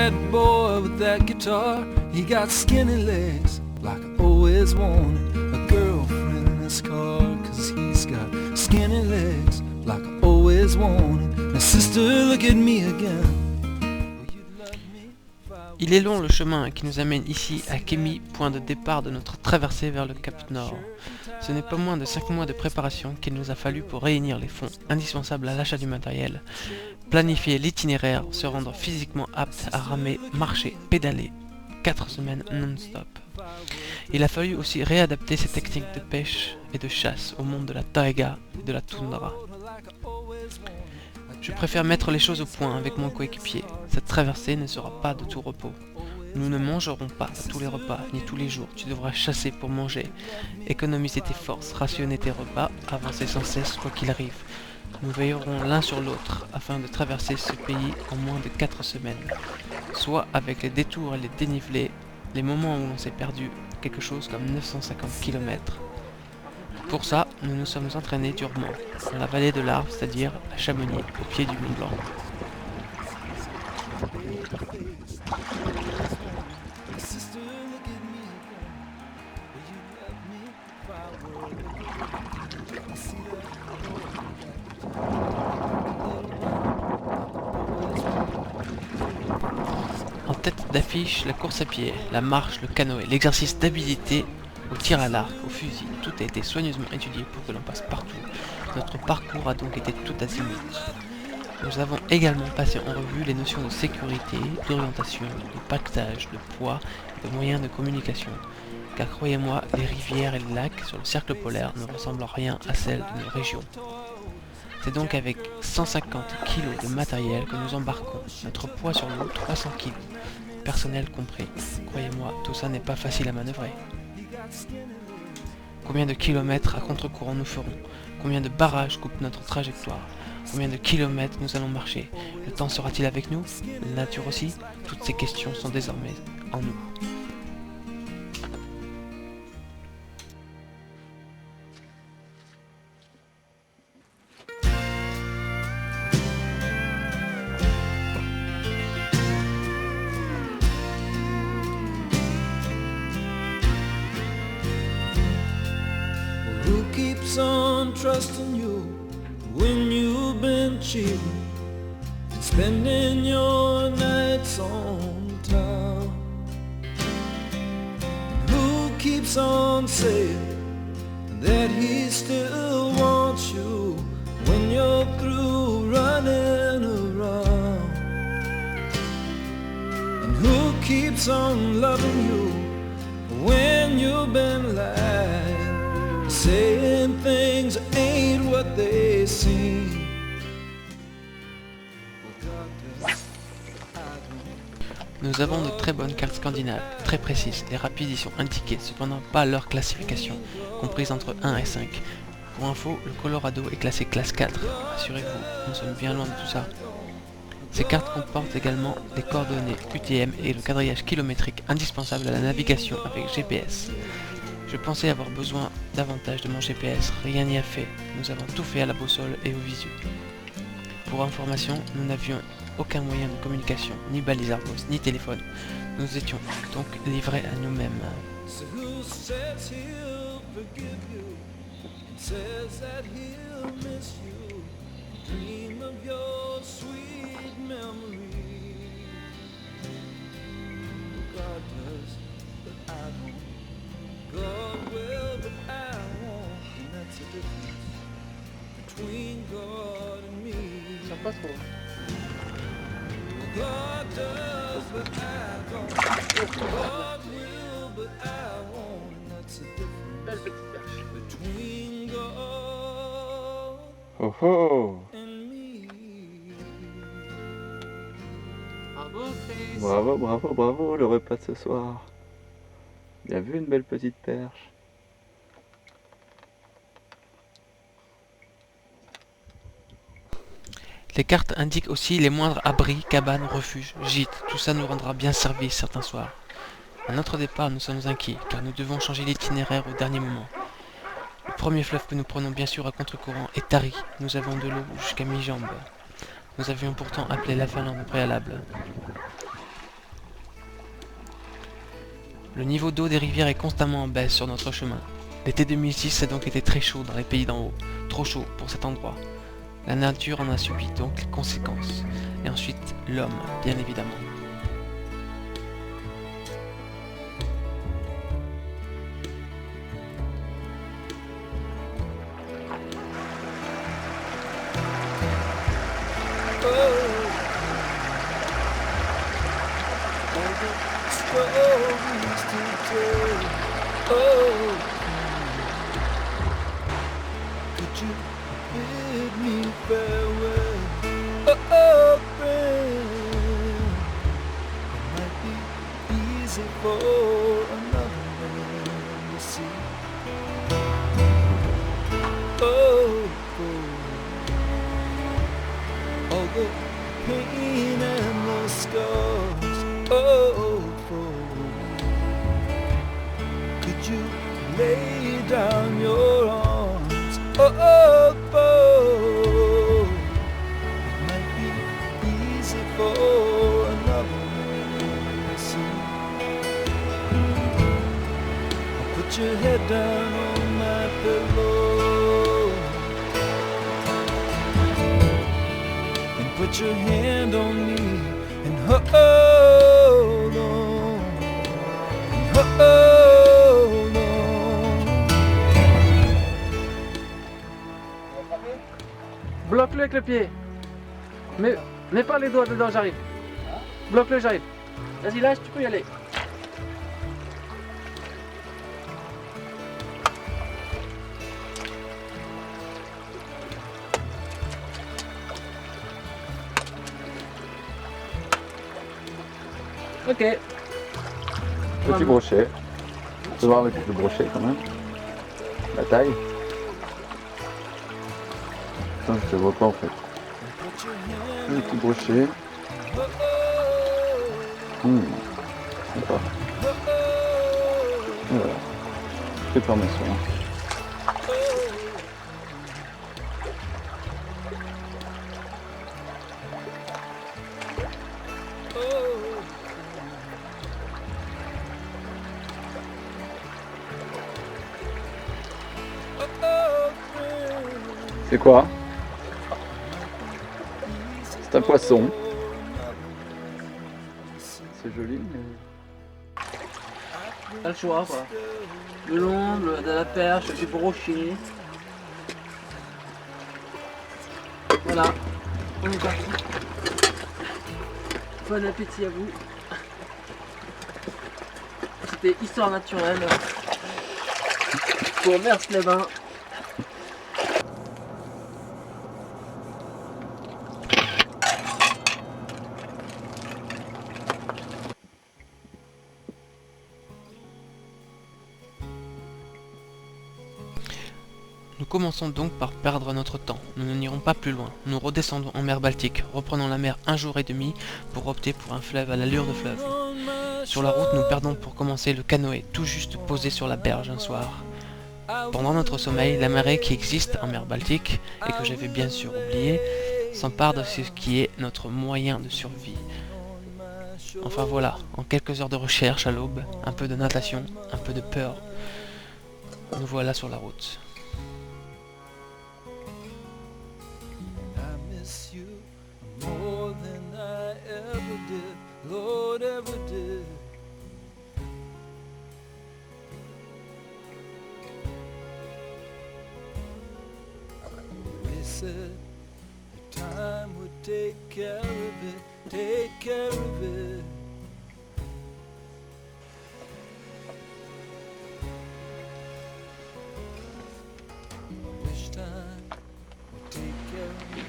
that boy with that guitar, he got skinny legs like I always wanted a girlfriend in his car, 'cause he's got skinny legs like I always wanted. Now sister, look at me again. Il est long le chemin qui nous amène ici à Kémy, point de départ de notre traversée vers le Cap Nord. Ce n'est pas moins de 5 mois de préparation qu'il nous a fallu pour réunir les fonds indispensables à l'achat du matériel, planifier l'itinéraire, se rendre physiquement apte à ramer, marcher, pédaler, 4 semaines non-stop. Il a fallu aussi réadapter ses techniques de pêche et de chasse au monde de la taïga et de la toundra. Je préfère mettre les choses au point avec mon coéquipier. Cette traversée ne sera pas de tout repos. Nous ne mangerons pas à tous les repas, ni tous les jours. Tu devras chasser pour manger. Économiser tes forces, rationner tes repas, avancer sans cesse quoi qu'il arrive. Nous veillerons l'un sur l'autre afin de traverser ce pays en moins de 4 semaines. Soit avec les détours et les dénivelés, les moments où l'on s'est perdu, quelque chose comme 950 km. Pour ça, nous nous sommes entraînés durement, dans la vallée de l'Arve, c'est-à-dire à Chamonix, au pied du Mont Blanc. En tête d'affiche, la course à pied, la marche, le canoë, l'exercice d'habilité au tir à l'arc, au fusil. Tout a été soigneusement étudié pour que l'on passe partout. Notre parcours a donc été tout azimut. Nous avons également passé en revue les notions de sécurité, d'orientation, de pactage, de poids et de moyens de communication. Car croyez-moi, les rivières et les lacs sur le cercle polaire ne ressemblent en rien à celles de nos régions. C'est donc avec 150 kg de matériel que nous embarquons. Notre poids sur l'eau, 300 kg. Personnel compris. Croyez-moi, tout ça n'est pas facile à manœuvrer. Combien de kilomètres à contre-courant nous ferons? Combien de barrages coupent notre trajectoire? Combien de kilomètres nous allons marcher? Le temps sera-t-il avec nous? La nature aussi? Toutes ces questions sont désormais en nous. Who keeps on trusting you when you've been cheating and spending your nights on town? Who keeps on saying that he still wants you when you're through running around? And who keeps on loving you when you've been lying, saying things ain't what they seem? Nous avons de très bonnes cartes scandinaves, très précises, et rapides y sont indiquées, cependant pas leur classification, comprise entre 1 et 5. Pour info, le Colorado est classé classe 4, rassurez-vous, nous sommes bien loin de tout ça. Ces cartes comportent également les coordonnées UTM et le quadrillage kilométrique indispensable à la navigation avec GPS. Je pensais avoir besoin davantage de mon GPS, rien n'y a fait, nous avons tout fait à la boussole et au visu. Pour information, nous n'avions aucun moyen de communication, ni balise Argos, ni téléphone. Nous étions donc livrés à nous-mêmes. Ça passe trop. God does, but I don't. God will, but I won't. And that's the difference Belle petite perche. between God Oh oh! and me. Bravo Chris. Bravo, bravo, bravo, le repas de ce soir. Bien vu, une belle petite perche. Les cartes indiquent aussi les moindres abris, cabanes, refuges, gîtes. Tout ça nous rendra bien service certains soirs. À notre départ, nous sommes inquiets, car nous devons changer l'itinéraire au dernier moment. Le premier fleuve que nous prenons bien sûr à contre-courant est Tari. Nous avons de l'eau jusqu'à mi-jambe. Nous avions pourtant appelé la Finlande au préalable. Le niveau d'eau des rivières est constamment en baisse sur notre chemin. L'été 2006 a donc été très chaud dans les pays d'en haut, trop chaud pour cet endroit. La nature en a subi donc les conséquences. Et ensuite, l'homme, bien évidemment. Could you bid me farewell? Oh, friend, it might be easy for another man to see. Oh, all the pain and the scars. Oh, could you lay down your arms? Oh, it might be easy for another man to see. Put your head down on my pillow and put your hand on me and hold on, and hold on. Bloque-le avec le pied. Mets pas les doigts dedans, j'arrive. Bloque-le, j'arrive. Vas-y, lâche, tu peux y aller. Ok. Petit brochet. Tu peux voir le brochet quand même. La taille. Attends, je te vois pas en fait. Un petit brochet. Sympa. Et voilà. Préparation. C'est quoi? C'est un poisson. C'est joli, mais... T'as le choix, quoi. De l'ongle, de la perche, du brochet. Voilà. On est parti. Bon appétit à vous. C'était Histoire naturelle. Pour Mers-les-Bains. Nous commençons donc par perdre notre temps. Nous n'irons pas plus loin. Nous redescendons en mer Baltique, reprenons la mer un jour et demi pour opter pour un fleuve à l'allure de fleuve. Sur la route, nous perdons pour commencer le canoë, tout juste posé sur la berge un soir. Pendant notre sommeil, la marée qui existe en mer Baltique, et que j'avais bien sûr oublié, s'empare de ce qui est notre moyen de survie. Enfin voilà, en quelques heures de recherche à l'aube, un peu de natation, un peu de peur, nous voilà sur la route. More than I ever did, Lord, ever did. They said the time would take care of it, take care of it. I wish time would take care of me.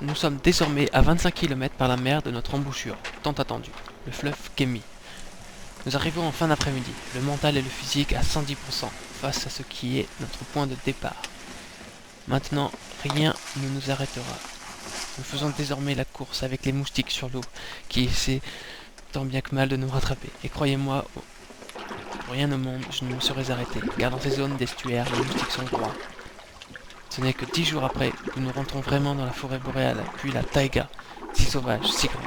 Nous sommes désormais à 25 km par la mer de notre embouchure, tant attendue, le fleuve Kémy. Nous arrivons en fin d'après-midi, le mental et le physique à 110% face à ce qui est notre point de départ. Maintenant, rien ne nous arrêtera. Nous faisons désormais la course avec les moustiques sur l'eau, qui essaient tant bien que mal de nous rattraper. Et croyez-moi, pour rien au monde, je ne me serais arrêté, car dans ces zones d'estuaire, les moustiques sont rois. Ce n'est que 10 jours après que nous rentrons vraiment dans la forêt boréale, puis la taïga, si sauvage, si grande.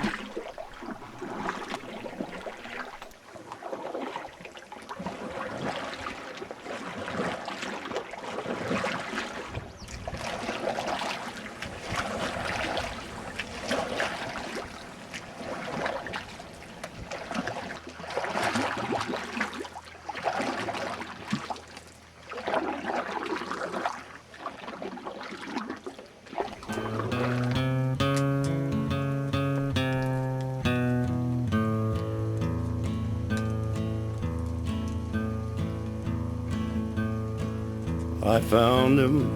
I found him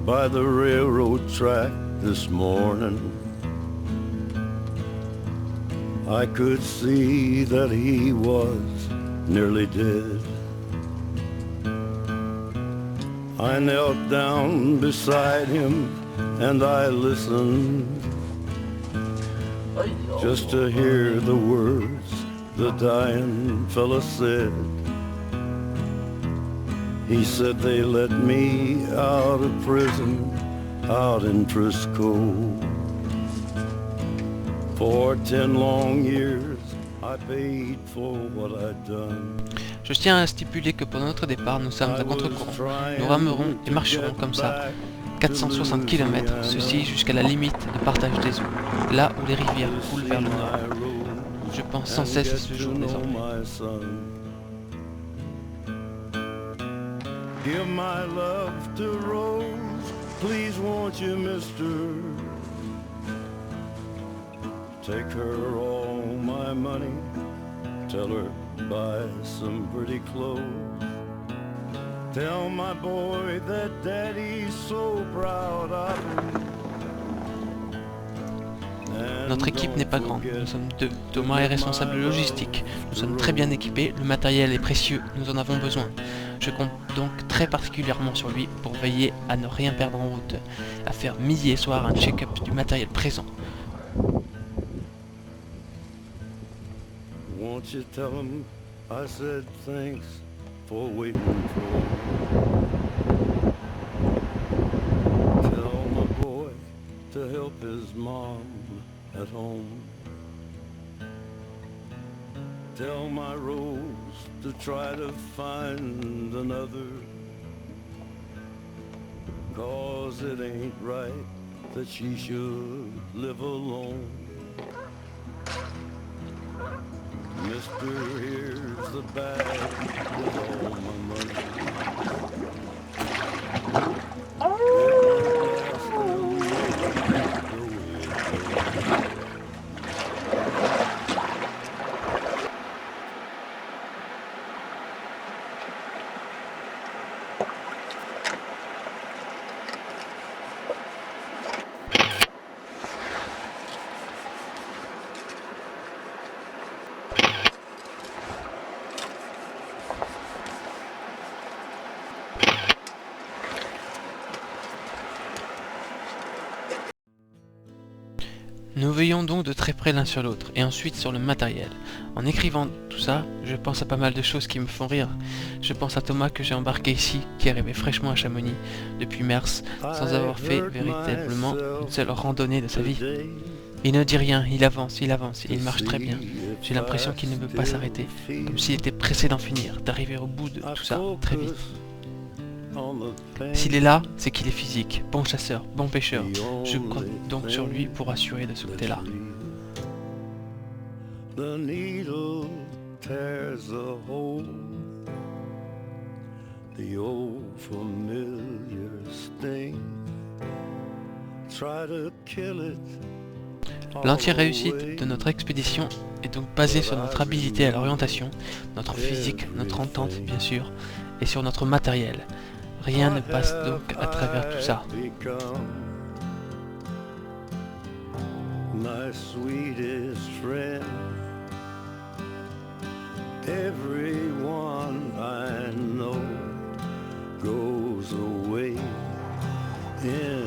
by the railroad track this morning. I could see that he was nearly dead. I knelt down beside him and I listened just to hear the words the dying fella said. He said they let me out of prison, out in Frisco. For 10 long years, I paid for what I'd done. Je tiens à stipuler que pour notre départ, nous sommes à contre-courant. Nous ramerons et marcherons comme ça 460 km, ceci jusqu'à la limite de partage des eaux, là où les rivières coulent vers le nord. Je pense sans cesse à ce jour désormais. Give my love to Rose, please won't you, mister? Take her all my money, tell her buy some pretty clothes. Tell my boy that daddy's so proud of him. Notre équipe n'est pas grande, nous sommes 2. Thomas est responsable logistique. Nous sommes très bien équipés, le matériel est précieux, nous en avons besoin. Je compte donc très particulièrement sur lui pour veiller à ne rien perdre en route, à faire midi et soir un check-up du matériel présent. Won't you tell him I said thanks for waiting for me. Tell my boy to help his mom at home. Tell my Rose to try to find another, 'cause it ain't right that she should live alone. Mister, here's the bag with all my money. Nous veillons donc de très près l'un sur l'autre, et ensuite sur le matériel. En écrivant tout ça, je pense à pas mal de choses qui me font rire. Je pense à Thomas que j'ai embarqué ici, qui arrivait fraîchement à Chamonix, depuis Mers, sans avoir fait véritablement une seule randonnée de sa vie. Il ne dit rien, il avance, et il marche très bien. J'ai l'impression qu'il ne veut pas s'arrêter, comme s'il était pressé d'en finir, d'arriver au bout de tout ça, très vite. S'il est là, c'est qu'il est physique, bon chasseur, bon pêcheur. Je compte donc sur lui pour assurer de ce côté-là. The needle tears a hole, the old familiar sting. Try to kill it. L'entière réussite de notre expédition est donc basée sur notre habilité à l'orientation, notre physique, notre entente bien sûr, et sur notre matériel. Rien ne passe donc à travers tout ça. My sweetest friend, everyone I know goes away in